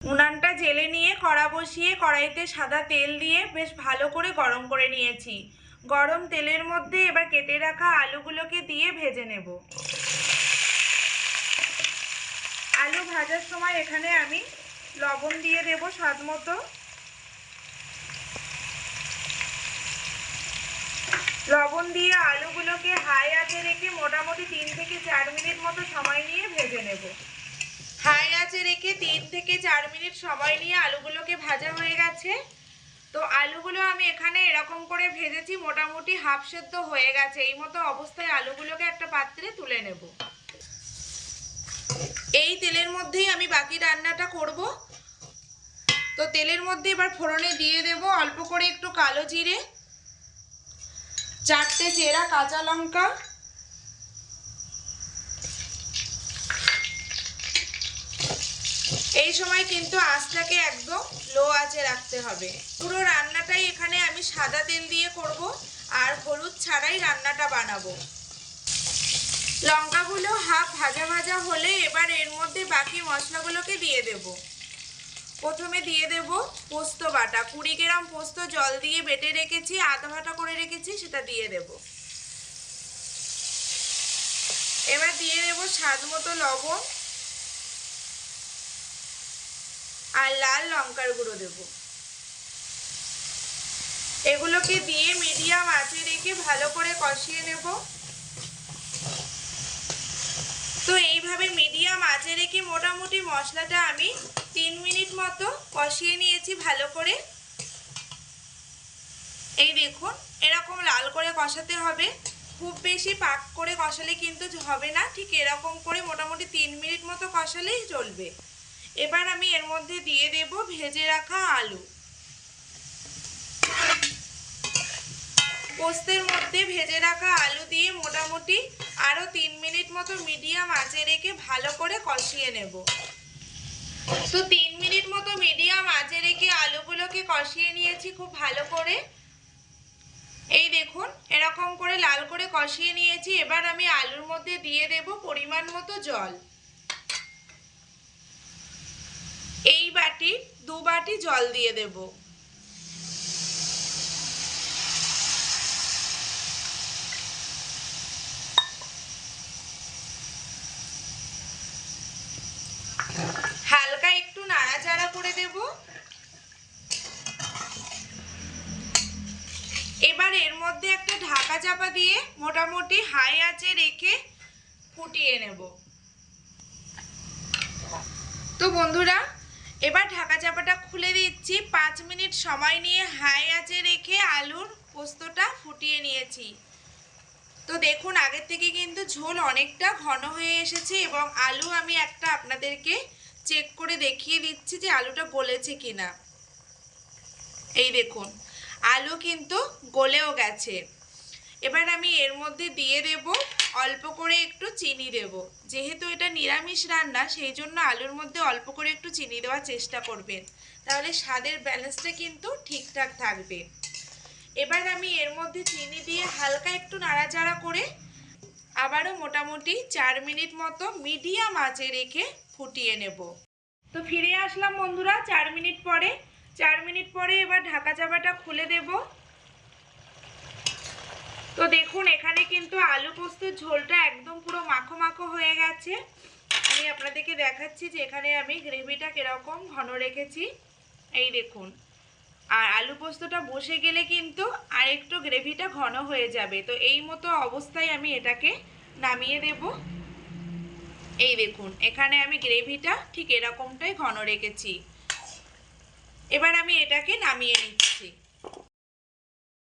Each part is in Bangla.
উনানটা জেলে নিয়ে কড়া বসিয়ে কড়াইতে সাদা তেল দিয়ে বেশ ভালো করে গরম করে নিয়েছি। গরম তেলের মধ্যে এবার কেটে রাখা আলুগুলোকে দিয়ে ভেজে নেব। আলু ভাজার সময় এখানে আমি লবণ দিয়ে দেব স্বাদ মতো। লবণ দিয়ে আলুগুলোকে হাই আঁচে রেখে মোটামুটি 3 থেকে 4 মিনিট মতো সময় নিয়ে ভেজে নেব। হাই আঁচে রেখে 3 থেকে 4 মিনিট সময় নিয়ে আলুগুলোকে ভাজা হয়ে গেছে। তো আলুগুলো আমি এখানে এরকম করে ভেজেছি, মোটামুটি হাফ সেদ্ধ হয়ে গেছে। এই মতো অবস্থায় আলুগুলোকে একটা পাত্রে তুলে নেব। এই তেলের মধ্যেই আমি বাকি রান্নাটা করব। তো তেলের মধ্যে এবার ফোড়নে দিয়ে দেব অল্প করে একটু কালো জিরে, 4টে চেরা কাঁচা লঙ্কা, এই সময় কিন্তু আঁচটাকে একদম লো আঁচে রাখতে হবে। পুরো রান্নাটাই এখানে আমি সাদা তেল দিয়ে করব আর হলুদ ছাড়াই রান্নাটা বানাবো। লঙ্কাগুলো হাফ ভাজা ভাজা হলে এবার এর মধ্যে বাকি মশলাগুলোকে দিয়ে দেব। প্রথমে দিয়ে দেব পোস্ত বাটা, 20 গ্রাম পোস্ত জল দিয়ে বেটে রেখেছি, আধা ভাটা করে রেখেছি, সেটা দিয়ে দেব। এবার দিয়ে দেব স্বাদ মতো লবণ আর লাল লঙ্কার গুঁড়ো দেব। এগুলোকে দিয়ে মিডিয়াম আঁচে রেখে ভালো করে কষিয়ে নেব। তো এইভাবে মিডিয়াম আঁচে রেখে মোটামুটি মশলাটা আমি 3 মিনিট মতো কষিয়ে নিয়েছি ভালো করে। এই দেখুন, এরকম লাল করে কষাতে হবে, খুব বেশি পাক করে কষালে কিন্তু হবে না। ঠিক এরকম করে মোটামুটি 3 মিনিট মতো কষালেই চলবে। এবার আমি এর মধ্যে দিয়ে দেব ভেজে রাখা আলু। পোস্তের মধ্যে ভেজে রাখা আলু দিয়ে মোটামুটি আরও 3 মিনিট মতো মিডিয়াম আঁচে রেখে ভালো করে কষিয়ে নেব। তো 3 মিনিট মতো মিডিয়াম আঁচে রেখে আলুগুলোকে কষিয়ে নিয়েছি খুব ভালো করে। এই দেখুন, এরকম করে লাল করে কষিয়ে নিয়েছি। এবার আমি আলুর মধ্যে দিয়ে দেব পরিমাণ মতো জল। এই বাটি 2 বাটি জল দিয়ে দেব। হালকা একটু নাড়াচাড়া করে দেব। এবার এর মধ্যে একটা ঢাকা চাপা দিয়ে মোটামুটি হাই আঁচে রেখে ফুটিয়ে নেব। তো বন্ধুরা, এবার ঢাকা চাপাটা খুলে দিচ্ছি। 5 মিনিট সময় নিয়ে হাই আঁচে রেখে আলুর পোস্তটা ফুটিয়ে নিয়েছি। তো দেখুন, আগের থেকে কিন্তু ঝোল অনেকটা ঘন হয়ে এসেছে এবং আলু আমি একটা আপনাদেরকে চেক করে দেখিয়ে দিচ্ছি যে আলুটা গলেছে কিনা। এই দেখুন, আলু কিন্তু গলেও গেছে। এবার আমি এর মধ্যে দিয়ে দেব অল্প করে একটু চিনি দেব। যেহেতু এটা নিরামিষ রান্না, সেই জন্য আলুর মধ্যে অল্প করে একটু চিনি দেওয়ার চেষ্টা করবেন, তাহলে স্বাদের ব্যালেন্সটা কিন্তু ঠিকঠাক থাকবে। এবার আমি এর মধ্যে চিনি দিয়ে হালকা একটু নাড়াচাড়া করে আবারও মোটামুটি 4 মিনিট মতো মিডিয়াম আঁচে রেখে ফুটিয়ে নেব। তো ফিরে আসলাম বন্ধুরা 4 মিনিট পরে। 4 মিনিট পরে এবার ঢাকা চাপাটা খুলে দেব। তো দেখুন, এখানে কিন্তু আলু পোস্তর ঝোলটা একদম পুরো মাখো মাখো হয়ে গেছে। আমি আপনাদেরকে দেখাচ্ছি যে এখানে আমি গ্রেভিটা কিরকম ঘন রেখেছি। এই দেখুন, আর আলু পোস্তটা বসে গেলে কিন্তু আরেকটু গ্রেভিটা ঘন হয়ে যাবে। তো এই মতো অবস্থায় আমি এটাকে নামিয়ে দেব। এই দেখুন, এখানে আমি গ্রেভিটা ঠিক এরকমটাই ঘন রেখেছি। এবার আমি এটাকে নামিয়ে নিচ্ছি।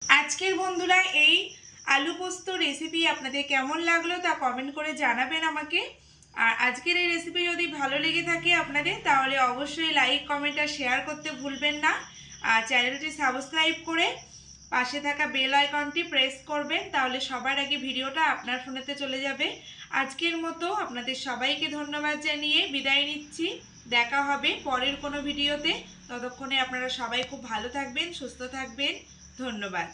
আজকের বন্ধুরা এই আলু পোস্ত রেসিপি আপনাদের কেমন লাগলো তা কমেন্ট করে জানাবেন আমাকে। আর আজকের এই রেসিপি যদি ভালো লেগে থাকে আপনাদের, তাহলে অবশ্যই লাইক, কমেন্ট আর শেয়ার করতে ভুলবেন না। আর চ্যানেলটি সাবস্ক্রাইব করে পাশে থাকা বেল আইকনটি প্রেস করবেন, তাহলে সবার আগে ভিডিওটা আপনার ফোনেতে চলে যাবে। আজকের মতো আপনাদের সবাইকে ধন্যবাদ জানিয়ে বিদায় নিচ্ছি। দেখা হবে পরের কোনো ভিডিওতে। ততক্ষণে আপনারা সবাই খুব ভালো থাকবেন, সুস্থ থাকবেন। ধন্যবাদ।